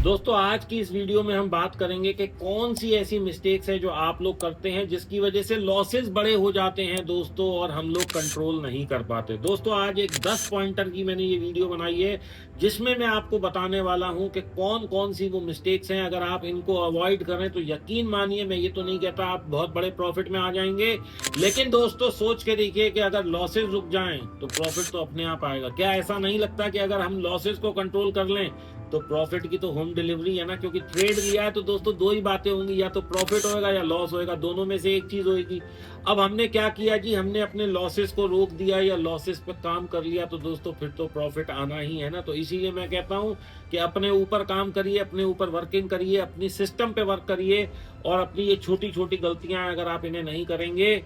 दोस्तों आज की इस वीडियो में हम बात करेंगे कि कौन सी ऐसी मिस्टेक्स है जो आप लोग करते हैं जिसकी वजह से लॉसेस बड़े हो जाते हैं दोस्तों, और हम लोग कंट्रोल नहीं कर पाते। दोस्तों आज एक 10 पॉइंटर की मैंने ये वीडियो बनाई है जिसमें मैं आपको बताने वाला हूं कि कौन कौन सी वो मिस्टेक्स हैं। अगर आप इनको अवॉइड करें तो यकीन मानिए, मैं ये तो नहीं कहता आप बहुत बड़े प्रॉफिट में आ जाएंगे, लेकिन दोस्तों सोच के देखिए कि अगर लॉसेस रुक जाएं तो प्रॉफिट तो अपने आप आएगा। क्या ऐसा नहीं लगता कि अगर हम लॉसेस को कंट्रोल कर लें तो प्रॉफिट की तो होम डिलीवरी है ना? क्योंकि ट्रेड लिया है तो दोस्तों दो ही बातें होंगी, या तो प्रॉफिट होएगा या लॉस होएगा, दोनों में से एक चीज होएगी। अब हमने क्या किया जी, हमने अपने लॉसेस को रोक दिया या लॉसेस पे काम कर लिया, तो दोस्तों फिर तो प्रॉफिट आना ही है ना। तो इसीलिए मैं कहता हूं कि अपने ऊपर काम करिए, अपने ऊपर वर्किंग करिए, अपनी सिस्टम पे वर्क करिए, और अपनी ये छोटी छोटी गलतियां अगर आप इन्हें नहीं करेंगे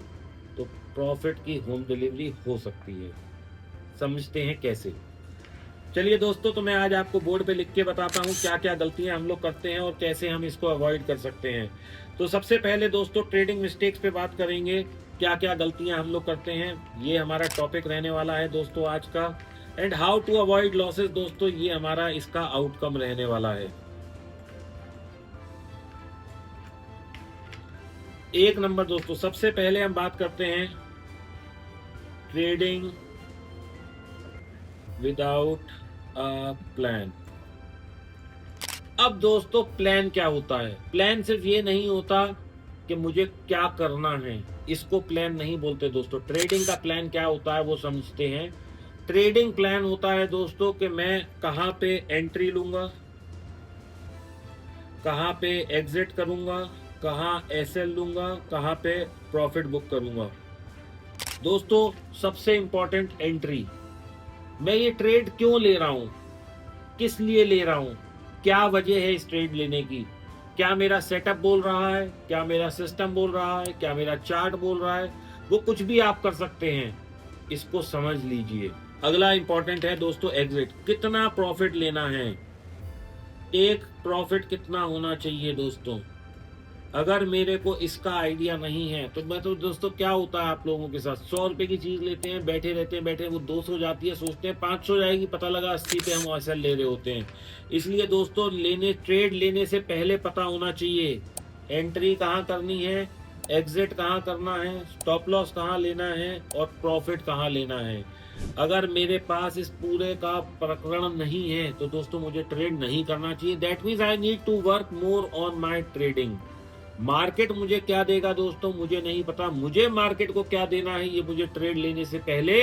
तो प्रॉफिट की होम डिलीवरी हो सकती है। समझते हैं कैसे? चलिए दोस्तों, तो मैं आज आपको बोर्ड पे लिख के बताता हूँ क्या क्या गलतियां हम लोग करते हैं और कैसे हम इसको अवॉइड कर सकते हैं। तो सबसे पहले दोस्तों ट्रेडिंग मिस्टेक्स पे बात करेंगे, क्या क्या गलतियां हम लोग करते हैं। ये हमारा टॉपिक रहने वाला है दोस्तों आज का। And how to avoid losses, दोस्तों ये हमारा इसका आउटकम रहने वाला है। एक नंबर दोस्तों, सबसे पहले हम बात करते हैं ट्रेडिंग विदाउट अ प्लान। अब दोस्तों प्लान क्या होता है? प्लान सिर्फ ये नहीं होता कि मुझे क्या करना है, इसको प्लान नहीं बोलते दोस्तों। ट्रेडिंग का प्लान क्या होता है वो समझते हैं। ट्रेडिंग प्लान होता है दोस्तों कि मैं कहां पे एंट्री लूंगा, कहां पे एग्जिट करूंगा, कहां एसएल लूंगा, कहां पे प्रॉफिट बुक करूंगा। दोस्तों सबसे इंपॉर्टेंट एंट्री, मैं ये ट्रेड क्यों ले रहा हूं, किस लिए ले रहा हूं, क्या वजह है इस ट्रेड लेने की। क्या मेरा सेटअप बोल रहा है, क्या मेरा सिस्टम बोल रहा है, क्या मेरा चार्ट बोल रहा है, वो कुछ भी आप कर सकते हैं, इसको समझ लीजिए। अगला इंपॉर्टेंट है दोस्तों एग्जिट, कितना प्रॉफिट लेना है, एक प्रॉफिट कितना होना चाहिए दोस्तों। अगर मेरे को इसका आइडिया नहीं है तो मैं तो दोस्तों, क्या होता है आप लोगों के साथ, 100 रुपए की चीज लेते हैं, बैठे रहते हैं, बैठे वो 200 जाती है, सोचते हैं 500 जाएगी, पता लगा 80 पे हम एसएल ले रहे होते हैं। इसलिए दोस्तों ट्रेड लेने से पहले पता होना चाहिए एंट्री कहाँ करनी है, एग्जिट कहाँ करना है, स्टॉप लॉस कहाँ लेना है, और प्रॉफिट कहाँ लेना है। अगर मेरे पास इस पूरे का प्रकरण नहीं है तो दोस्तों मुझे ट्रेड नहीं करना चाहिए। That means I need to work more on my trading. Market मुझे क्या देगा दोस्तों मुझे नहीं पता, मुझे मार्केट को क्या देना है ये मुझे ट्रेड लेने से पहले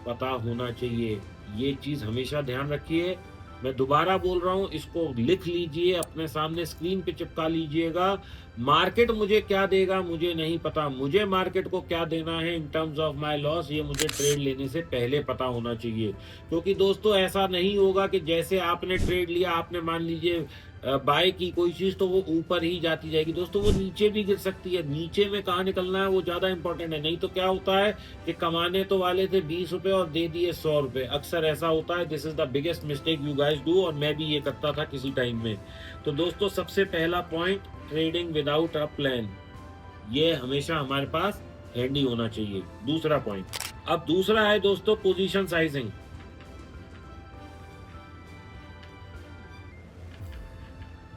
पता होना चाहिए। ये चीज हमेशा ध्यान रखिए। मैं दोबारा बोल रहा हूं, इसको लिख लीजिए, अपने सामने स्क्रीन पे चिपका लीजिएगा। मार्केट मुझे क्या देगा मुझे नहीं पता, मुझे मार्केट को क्या देना है in terms of my loss, ये मुझे ट्रेड लेने से पहले पता होना चाहिए। क्योंकि दोस्तों ऐसा नहीं होगा कि जैसे आपने ट्रेड लिया, आपने मान लीजिए बाय की कोई चीज, तो वो ऊपर ही जाती जाएगी दोस्तों, वो नीचे भी गिर सकती है। नीचे में कहाँ निकलना है वो ज्यादा इंपॉर्टेंट है। नहीं तो क्या होता है कि कमाने तो वाले थे 20 रुपए और दे दिए 100 रुपए, अक्सर ऐसा होता है। This is the biggest mistake you guys do, और मैं भी ये करता था किसी टाइम में। तो दोस्तों सबसे पहला point, trading without a plan, ये हमेशा हमारे पास हैंडी होना चाहिए। दूसरा पॉइंट, अब दूसरा है दोस्तों पोजीशन साइजिंग।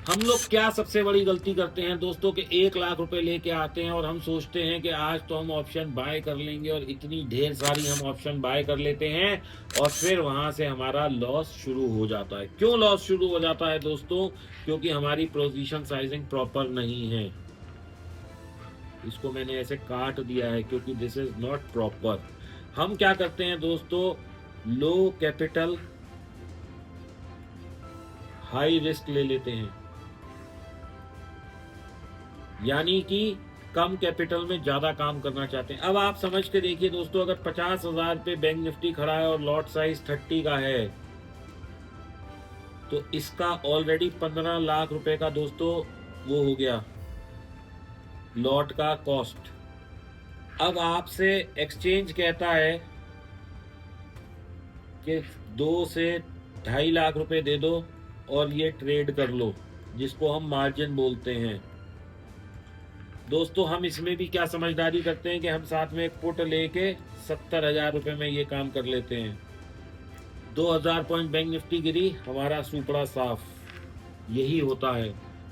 हम लोग क्या सबसे बड़ी गलती करते हैं दोस्तों कि 1 लाख रुपए लेके आते हैं और हम सोचते हैं कि आज तो हम ऑप्शन बाय कर लेंगे, और इतनी ढेर सारी हम ऑप्शन बाय कर लेते हैं, और फिर वहां से हमारा लॉस शुरू हो जाता है। क्यों लॉस शुरू हो जाता है दोस्तों? क्योंकि हमारी पोजीशन साइजिंग प्रॉपर नहीं है। इसको मैंने ऐसे काट दिया है क्योंकि दिस इज नॉट प्रॉपर। हम क्या करते हैं दोस्तों, लो कैपिटल हाई रिस्क ले लेते हैं, यानी कि कम कैपिटल में ज्यादा काम करना चाहते हैं। अब आप समझ के देखिए दोस्तों, अगर 50,000 पे बैंक निफ्टी खड़ा है और लॉट साइज 30 का है, तो इसका ऑलरेडी 15 लाख रुपए का दोस्तों वो हो गया लॉट का कॉस्ट। अब आपसे एक्सचेंज कहता है कि 2 से 2.5 लाख रुपए दे दो और ये ट्रेड कर लो, जिसको हम मार्जिन बोलते हैं। दोस्तों हम इसमें भी क्या समझदारी करते हैं कि हम साथ में एक पुट लेके 70,000 रुपए में ये काम कर लेते हैं। 2,000 पॉइंट बैंक निफ्टी गिरी, हमारा सुपड़ा साफ। यही होता है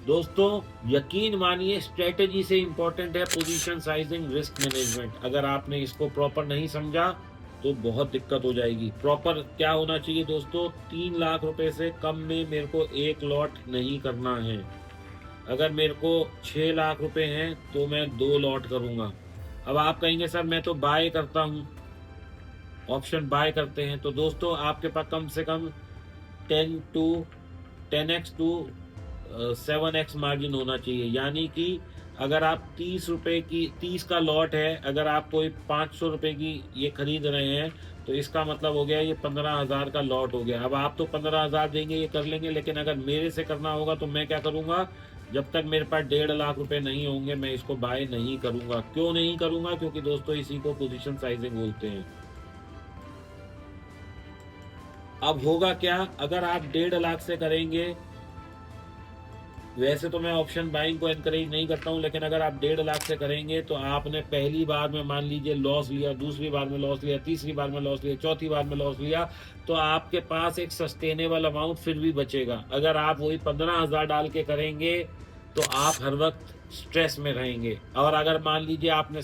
दोस्तों। यकीन मानिए स्ट्रेटेजी से इंपॉर्टेंट है पोजीशन साइजिंग, रिस्क मैनेजमेंट। अगर आपने इसको प्रॉपर नहीं समझा तो बहुत दिक्कत हो जाएगी। प्रॉपर क्या होना चाहिए दोस्तों, 3 लाख रुपए से कम में मेरे को एक लॉट नहीं करना है। अगर मेरे को 6 लाख रुपए हैं तो मैं 2 लॉट करूंगा। अब आप कहेंगे सर मैं तो बाय करता हूँ, ऑप्शन बाय करते हैं, तो दोस्तों आपके पास कम से कम 10x टू 7x मार्जिन होना चाहिए। यानी कि अगर आप 30 रुपए की 30 का लॉट है, अगर आप कोई 500 रुपए की ये खरीद रहे हैं तो इसका मतलब हो गया ये 15,000 का लॉट हो गया। अब आप तो 15,000 देंगे ये कर लेंगे, लेकिन अगर मेरे से करना होगा तो मैं क्या करूंगा, जब तक मेरे पास 1.5 लाख रुपए नहीं होंगे मैं इसको बाय नहीं करूंगा। क्यों नहीं करूंगा, क्योंकि दोस्तों इसी को पोजीशन साइजिंग बोलते हैं। अब होगा क्या, अगर आप 1.5 लाख से करेंगे, वैसे तो मैं ऑप्शन बाइंग को एनकरेज नहीं करता हूं, लेकिन अगर आप 1.5 लाख से करेंगे तो आपने पहली बार में मान लीजिए लॉस लिया, दूसरी बार में लॉस लिया, तीसरी बार में लॉस लिया, चौथी बार में लॉस लिया, तो आपके पास एक सस्टेनेबल अमाउंट फिर भी बचेगा। अगर आप वही 15,000 डाल के करेंगे तो आप हर वक्त स्ट्रेस में रहेंगे। और अगर मान लीजिए आपने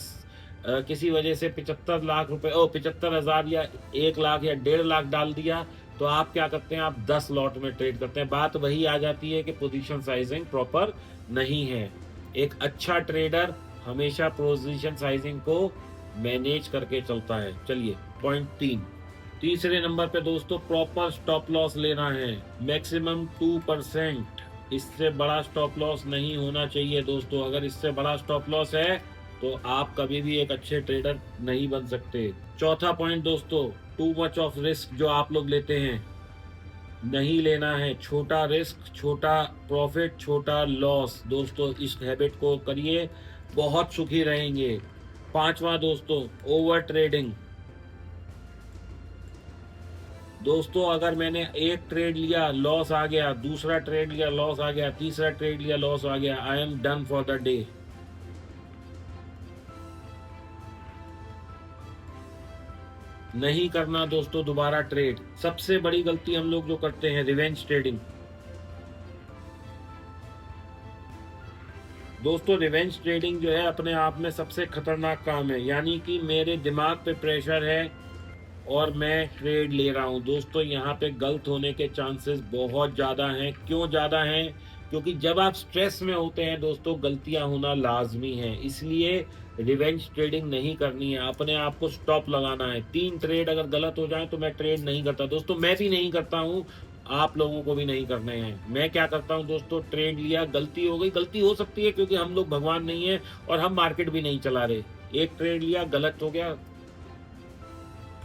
किसी वजह से 75 लाख रुपए 75,000 या 1 लाख या 1.5 लाख डाल दिया, तो आप क्या करते हैं, आप 10 लॉट में ट्रेड करते हैं। बात वही आ जाती है कि पोजीशन साइजिंग प्रॉपर नहीं है। एक अच्छा ट्रेडर हमेशा पोजीशन साइजिंग को मैनेज करके चलता है। चलिए पॉइंट 3, तीसरे नंबर पे दोस्तों प्रॉपर स्टॉप लॉस लेना है, मैक्सिमम 2%। इससे बड़ा स्टॉप लॉस नहीं होना चाहिए दोस्तों। अगर इससे बड़ा स्टॉप लॉस है तो आप कभी भी एक अच्छे ट्रेडर नहीं बन सकते। चौथा पॉइंट दोस्तों, टू मच ऑफ रिस्क जो आप लोग लेते हैं नहीं लेना है। छोटा रिस्क, छोटा प्रॉफिट, छोटा लॉस। दोस्तों इस हैबिट को करिए, बहुत सुखी रहेंगे। पांचवा दोस्तों, ओवर ट्रेडिंग। दोस्तों अगर मैंने एक ट्रेड लिया लॉस आ गया, दूसरा ट्रेड लिया लॉस आ गया, तीसरा ट्रेड लिया लॉस आ गया, I am done for the day. नहीं करना दोस्तों दोबारा ट्रेड। सबसे बड़ी गलती हम लोग जो करते हैं, रिवेंज ट्रेडिंग। दोस्तों रिवेंज ट्रेडिंग जो है अपने आप में सबसे खतरनाक काम है। यानी कि मेरे दिमाग पे प्रेशर है और मैं ट्रेड ले रहा हूं। दोस्तों यहाँ पे गलत होने के चांसेस बहुत ज़्यादा हैं। क्यों ज़्यादा हैं, क्योंकि जब आप स्ट्रेस में होते हैं दोस्तों गलतियां होना लाजमी है। इसलिए रिवेंज ट्रेडिंग नहीं करनी है, अपने आप को स्टॉप लगाना है। 3 ट्रेड अगर गलत हो जाए तो मैं ट्रेड नहीं करता दोस्तों। मैं भी नहीं करता हूँ, आप लोगों को भी नहीं करने हैं। मैं क्या करता हूँ दोस्तों, ट्रेड लिया, गलती हो गई, गलती हो सकती है क्योंकि हम लोग भगवान नहीं है और हम मार्केट भी नहीं चला रहे। एक ट्रेड लिया गलत हो गया,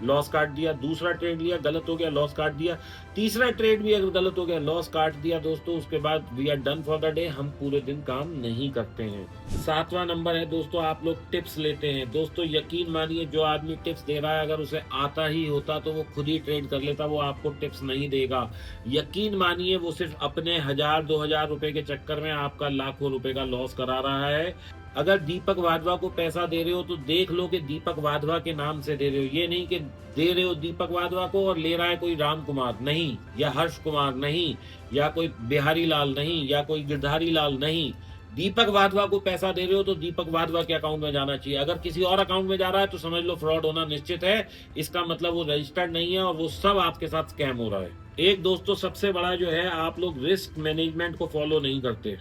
लॉस काट दिया, दूसरा ट्रेड लिया गलत हो गया, लॉस काट दिया, तीसरा ट्रेड भी अगर गलत हो गया, लॉस काट दिया दोस्तों, उसके बाद we are done for the day. हम पूरे दिन काम नहीं करते हैं। 7वां नंबर है दोस्तों, आप लोग टिप्स लेते हैं। दोस्तों यकीन मानिए जो आदमी टिप्स दे रहा है अगर उसे आता ही होता तो वो खुद ही ट्रेड कर लेता, वो आपको टिप्स नहीं देगा। यकीन मानिए वो सिर्फ अपने 1,000-2,000 रुपए के चक्कर में आपका लाखों रुपए का लॉस करा रहा है। अगर दीपक वाधवा को पैसा दे रहे हो तो देख लो कि दीपक वाधवा के नाम से दे रहे हो। ये नहीं कि दे रहे हो दीपक वाधवा को और ले रहा है कोई राम कुमार नहीं, या हर्ष कुमार नहीं, या कोई बिहारी लाल नहीं, या कोई गिरधारी लाल नहीं। दीपक वाधवा को पैसा दे रहे हो तो दीपक वाधवा के अकाउंट में जाना चाहिए। अगर किसी और अकाउंट में जा रहा है तो समझ लो फ्रॉड होना निश्चित है। इसका मतलब वो रजिस्टर्ड नहीं है और वो सब आपके साथ स्कैम हो रहा है। एक दोस्तों सबसे बड़ा जो है, आप लोग रिस्क मैनेजमेंट को फॉलो नहीं करते।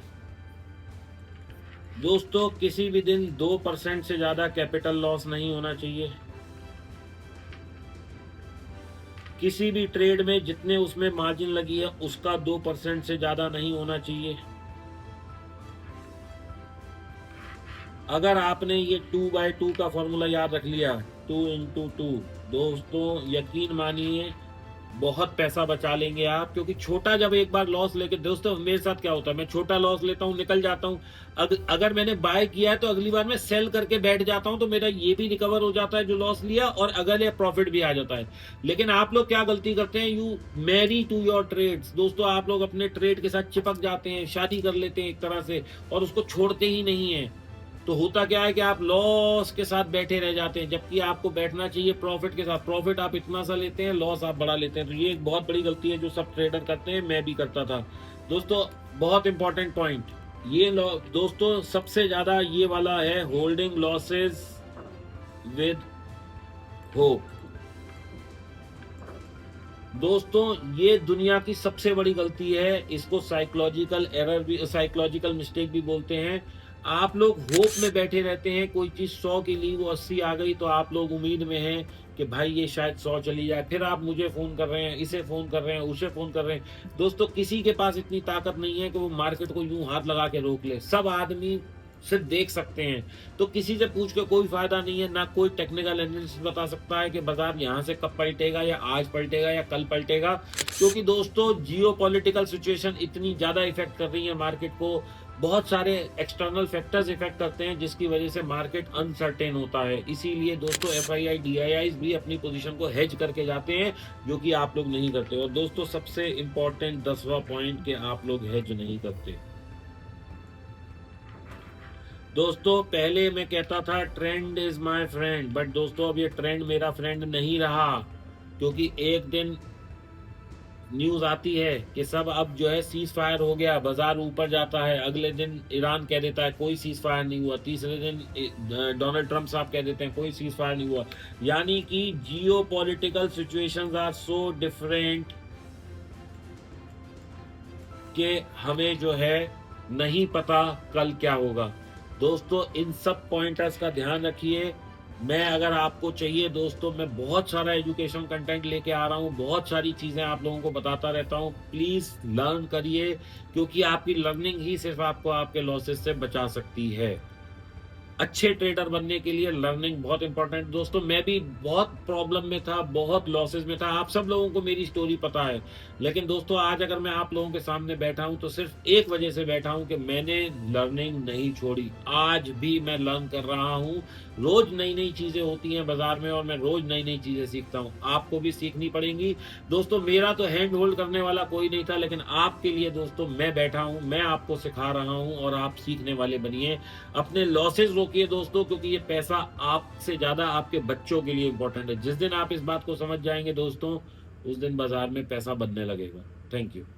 दोस्तों किसी भी दिन 2% से ज्यादा कैपिटल लॉस नहीं होना चाहिए। किसी भी ट्रेड में जितने उसमें मार्जिन लगी है उसका 2% से ज्यादा नहीं होना चाहिए। अगर आपने ये 2/2 का फॉर्मूला याद रख लिया, 2 × 2, दोस्तों यकीन मानिए बहुत पैसा बचा लेंगे आप। क्योंकि छोटा जब एक बार लॉस लेके, दोस्तों मेरे साथ क्या होता है, मैं छोटा लॉस लेता हूँ, निकल जाता हूँ। अगर मैंने बाय किया है तो अगली बार मैं सेल करके बैठ जाता हूँ तो मेरा ये भी रिकवर हो जाता है जो लॉस लिया, और अगले प्रॉफिट भी आ जाता है। लेकिन आप लोग क्या गलती करते हैं, you marry to your trades. दोस्तों आप लोग अपने ट्रेड के साथ चिपक जाते हैं, शादी कर लेते हैं एक तरह से, और उसको छोड़ते ही नहीं है। तो होता क्या है कि आप लॉस के साथ बैठे रह जाते हैं, जबकि आपको बैठना चाहिए प्रॉफिट के साथ। प्रॉफिट आप इतना सा लेते हैं, लॉस आप बड़ा लेते हैं। तो ये एक बहुत बड़ी गलती है जो सब ट्रेडर करते हैं, मैं भी करता था। दोस्तों बहुत इंपॉर्टेंट पॉइंट, ये दोस्तों सबसे ज्यादा ये वाला है, होल्डिंग लॉसेस विद होप। दोस्तों ये दुनिया की सबसे बड़ी गलती है, इसको साइकोलॉजिकल एरर भी, साइकोलॉजिकल मिस्टेक भी बोलते हैं। आप लोग होप में बैठे रहते हैं, कोई चीज 100 की ली वो 80 आ गई तो आप लोग उम्मीद में हैं कि भाई ये शायद 100 चली जाए, फिर आप मुझे फोन कर रहे हैं, इसे फोन कर रहे हैं, उसे फोन कर रहे हैं। दोस्तों किसी के पास इतनी ताकत नहीं है कि वो मार्केट को यूं हाथ लगा के रोक ले, सब आदमी सिर्फ देख सकते हैं। तो किसी से पूछ के कोई फायदा नहीं है, ना कोई टेक्निकल एनालिसिस बता सकता है कि बाजार यहाँ से कब पलटेगा, या आज पलटेगा या कल पलटेगा। क्योंकि दोस्तों जियो पॉलिटिकल सिचुएशन इतनी ज्यादा इफेक्ट कर रही है मार्केट को, बहुत सारे एक्सटर्नल फैक्टर्स इफेक्ट करते हैं जिसकी वजह से मार्केट अनसर्टेन होता है। इसीलिए दोस्तों एफआईआई डीआईआईज भी अपनी पोजीशन को हेज करके जाते हैं, जो कि आप लोग नहीं करते। और दोस्तों सबसे इंपॉर्टेंट 10वां पॉइंट, कि आप लोग हेज नहीं करते। दोस्तों पहले मैं कहता था trend is my friend, but दोस्तों अब ये ट्रेंड मेरा फ्रेंड नहीं रहा। क्योंकि एक दिन न्यूज आती है कि सब अब जो है सीज फायर हो गया, बाजार ऊपर जाता है, अगले दिन ईरान कह देता है कोई सीज फायर नहीं हुआ, तीसरे दिन डोनाल्ड ट्रंप साहब कह देते हैं कोई सीज फायर नहीं हुआ। यानी कि geopolitical situations are so different कि हमें जो है नहीं पता कल क्या होगा। दोस्तों इन सब पॉइंटर्स का ध्यान रखिए। मैं अगर आपको चाहिए दोस्तों, मैं बहुत सारा एजुकेशन कंटेंट लेके आ रहा हूँ, बहुत सारी चीजें आप लोगों को बताता रहता हूँ। प्लीज लर्न करिए, क्योंकि आपकी लर्निंग ही सिर्फ आपको आपके लॉसेस से बचा सकती है। अच्छे ट्रेडर बनने के लिए लर्निंग बहुत इंपॉर्टेंट। दोस्तों मैं भी बहुत प्रॉब्लम में था, बहुत लॉसेस में था, आप सब लोगों को मेरी स्टोरी पता है। लेकिन दोस्तों आज अगर मैं आप लोगों के सामने बैठा हूं तो सिर्फ एक वजह से बैठा हूं कि मैंने लर्निंग नहीं छोड़ी। आज भी मैं लर्न कर रहा हूं, रोज नई नई चीजें होती हैं बाजार में और मैं रोज नई नई चीजें सीखता हूं, आपको भी सीखनी पड़ेंगी। दोस्तों मेरा तो हैंड होल्ड करने वाला कोई नहीं था, लेकिन आपके लिए दोस्तों मैं बैठा हूं, मैं आपको सिखा रहा हूं और आप सीखने वाले बनिए। अपने लॉसेस रोकिए दोस्तों, क्योंकि ये पैसा आपसे ज्यादा आपके बच्चों के लिए इंपॉर्टेंट है। जिस दिन आप इस बात को समझ जाएंगे दोस्तों, उस दिन बाजार में पैसा बनने लगेगा। Thank you.